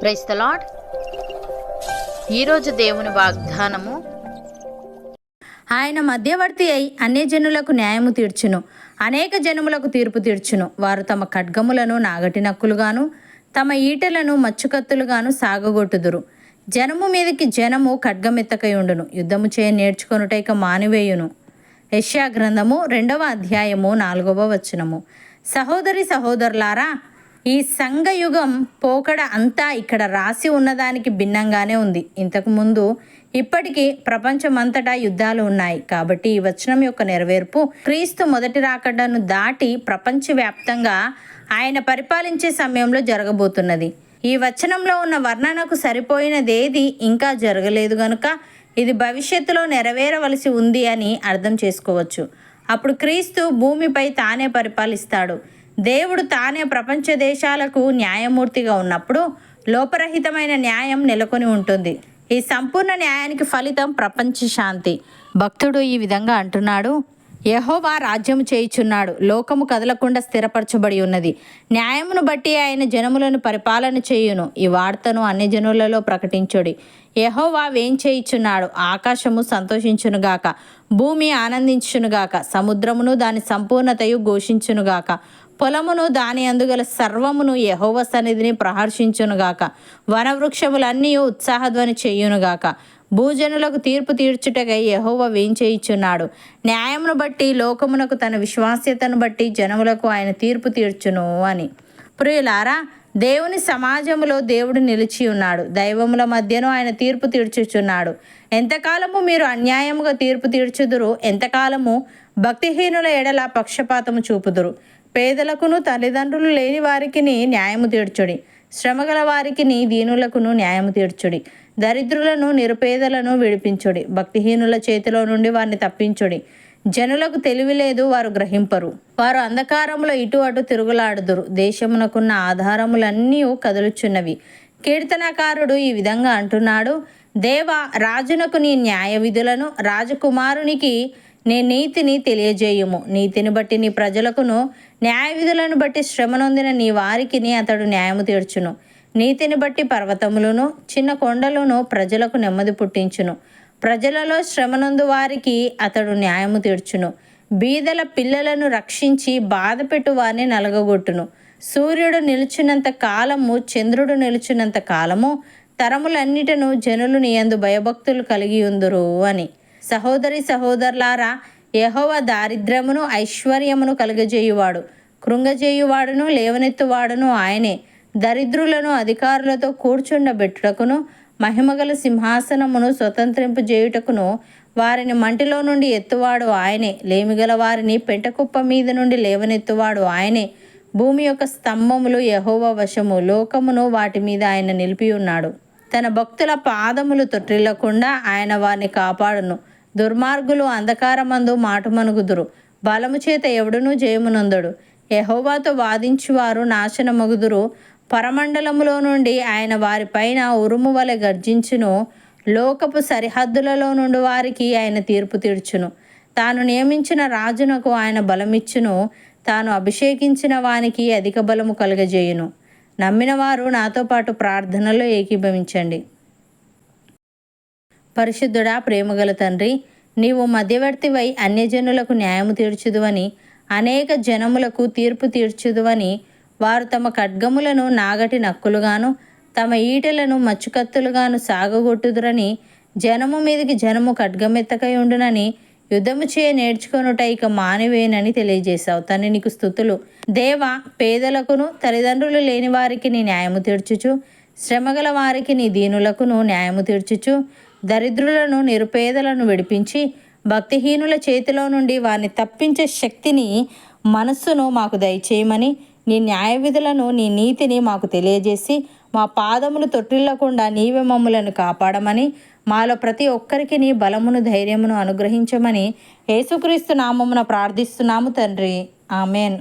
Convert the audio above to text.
Praise the lord. ఈరోజు దేవుని వాగ్దానము, ఆయన మధ్యవర్తి అయి అన్యజనులకు న్యాయము తీర్చును, అనేక జనములకు తీర్పు తీర్చును. వారు తమ ఖడ్గములను నాగటి నక్కులుగాను తమ ఈటెలను మచ్చుకత్తులుగాను సాగగొట్టుదురు. జనము మీదకి జనము ఖడ్గమెత్తకయుండును, యుద్ధము చేయ నేర్చుకొనుటైక మానివేయును. యెషయా గ్రంథము 2వ అధ్యాయము 4వ వచనము. సహోదరి సహోదరులారా, ఈ సంఘయుగం పోకడ అంతా ఇక్కడ రాసి ఉన్నదానికి భిన్నంగానే ఉంది. ఇంతకుముందు ఇప్పటికీ ప్రపంచమంతటా యుద్ధాలు ఉన్నాయి. కాబట్టి ఈ వచనం యొక్క నెరవేర్పు క్రీస్తు మొదటి రాకడను దాటి ప్రపంచవ్యాప్తంగా ఆయన పరిపాలించే సమయంలో జరగబోతున్నది. ఈ వచనంలో ఉన్న వర్ణనకు సరిపోయినదేది ఇంకా జరగలేదు గనుక ఇది భవిష్యత్తులో నెరవేరవలసి ఉంది అని అర్థం చేసుకోవచ్చు. అప్పుడు క్రీస్తు భూమిపై తానే పరిపాలిస్తాడు. దేవుడు తానే ప్రపంచ దేశాలకు న్యాయమూర్తిగా ఉన్నప్పుడు లోపరహితమైన న్యాయం నెలకొని ఉంటుంది. ఈ సంపూర్ణ న్యాయానికి ఫలితం ప్రపంచ శాంతి. భక్తుడు ఈ విధంగా అంటున్నాడు: యెహోవా రాజ్యము చేయుచున్నాడు, లోకము కదలకుండా స్థిరపరచబడి ఉన్నది. న్యాయమును బట్టి ఆయన జనములను పరిపాలన చేయును. ఈ వార్తను అన్ని జనులలో ప్రకటించుడి. యెహోవా వేంచేయుచున్నాడు, ఆకాశము సంతోషించునుగాక, భూమి ఆనందించునుగాక, సముద్రమును దాని సంపూర్ణతయు ఘోషించునుగాక, పొలమును దాని అందుగల సర్వమును యెహోవా సన్నిధిని ప్రహర్షించునుగాక, వనవృక్షములన్నీ ఉత్సాహధ్వని చేయునుగాక. భూజనులకు తీర్పు తీర్చుటకై యెహోవా వేంచేయుచున్నాడు. న్యాయమును బట్టి లోకమునకు తన విశ్వాస్యతను బట్టి జనములకు ఆయన తీర్పు తీర్చును అని. ప్రియులారా, దేవుని సమాజములో దేవుడు నిలిచి ఉన్నాడు. దైవముల మధ్యను ఆయన తీర్పు తీర్చుచున్నాడు. ఎంతకాలము మీరు అన్యాయముగా తీర్పు తీర్చుదురు? ఎంతకాలము భక్తిహీనుల ఎడల పక్షపాతము చూపుదురు? పేదలకును తల్లిదండ్రులు లేని వారికిని న్యాయము తీర్చుడి. శ్రమగల వారికిని దీనులకును న్యాయము తీర్చుడి. దరిద్రులను నిరుపేదలను విడిపించుడి. భక్తిహీనుల చేతిలో నుండి వారిని తప్పించుడి. జనులకు తెలివి లేదు, వారు గ్రహింపరు. వారు అంధకారంలో ఇటు అటు తిరుగులాడుదురు. దేశమునకున్న ఆధారములన్నీ కదులుచున్నవి. కీర్తనకారుడు ఈ విధంగా అంటున్నాడు: దేవా, రాజునకు నీ న్యాయ విధులను, రాజకుమారునికి నీ నీతిని తెలియజేయుము. నీతిని బట్టి నీ ప్రజలకును, న్యాయ విధులను బట్టి శ్రమనొందిన నీ వారికిని అతడు న్యాయము తీర్చును. నీతిని బట్టి పర్వతములను చిన్న కొండలను ప్రజలకు నెమ్మది పుట్టించును. ప్రజలలో శ్రమనందు వారికి అతడు న్యాయము తీర్చును. బీదల పిల్లలను రక్షించి బాధపెట్టు వారిని నలగగొట్టును. సూర్యుడు నిలిచినంత కాలము, చంద్రుడు నిలిచినంత కాలము, తరములన్నిటను జనులు నీ యందు భయభక్తులు కలిగి ఉందురు అని. సహోదరి సహోదరులారా, యెహోవా దారిద్ర్యమును ఐశ్వర్యమును కలుగజేయువాడు, కృంగజేయువాడును లేవనెత్తువాడును ఆయనే. దరిద్రులను అధికారులతో కూర్చుండబెట్టుటకును, మహిమగల సింహాసనమును స్వతంత్రింపు చేయుటకును వారిని మంటిలో నుండి ఎత్తువాడు ఆయనే. లేమిగల వారిని పెంటకుప్ప మీద నుండి లేవనెత్తువాడు ఆయనే. భూమి యొక్క స్తంభములు యెహోవా వశము, లోకమును వాటి మీద ఆయన నిలిపి ఉన్నాడు. తన భక్తుల పాదములు తొట్టిల్లకుండా ఆయన వారిని కాపాడును. దుర్మార్గులు అంధకారమందు మాటుమనుగుదురు, బలము చేత ఎవడునూ జయమునందడు. యెహోవాతో వాదించువారు నాశనమగుదురు. పరమండలములో నుండి ఆయన వారిపైన ఉరుము వలె గర్జించును. లోకపు సరిహద్దులలో నుండి వారికి ఆయన తీర్పు తీర్చును. తాను నియమించిన రాజునకు ఆయన బలమిచ్చును. తాను అభిషేకించిన వానికి అధిక బలము కలుగజేయును. నమ్మిన వారు నాతో పాటు ప్రార్థనలో ఏకీభవించండి. పరిశుద్ధుడా, ప్రేమగల తండ్రి, నీవు మధ్యవర్తివై అన్యజనులకు న్యాయము తీర్చుదువని, అనేక జనములకు తీర్పు తీర్చుదువని, వారు తమ ఖడ్గములను నాగటి నక్కులుగాను తమ ఈటెలను మచ్చుకత్తులుగాను సాగగొట్టుదురని, జనము మీదకి జనము ఖడ్గమెత్తకై ఉండునని, యుద్ధము చేయ నేర్చుకొనుట ఇక మానివేనని తెలియజేశావు. తండ్రి, నీకు స్తుతులు. దేవా, పేదలకును తల్లిదండ్రులు లేని వారికి నీ న్యాయము తీర్చుచు, శ్రమగల వారికి నీ దీనులకును న్యాయము తీర్చుచు, దరిద్రులను నిరుపేదలను విడిపించి, భక్తిహీనుల చేతిలో నుండి వారిని తప్పించే శక్తిని, మనస్సును మాకు దయచేయమని, నీ న్యాయ విధులను, నీ నీతిని మాకు తెలియజేసి, మా పాదములు తొట్టిల్లకుండా నీవే మమ్ములను కాపాడమని, మాలో ప్రతి ఒక్కరికి నీ బలమును ధైర్యమును అనుగ్రహించమని యేసుక్రీస్తు నామమున ప్రార్థిస్తున్నాము తండ్రి. ఆమెన్.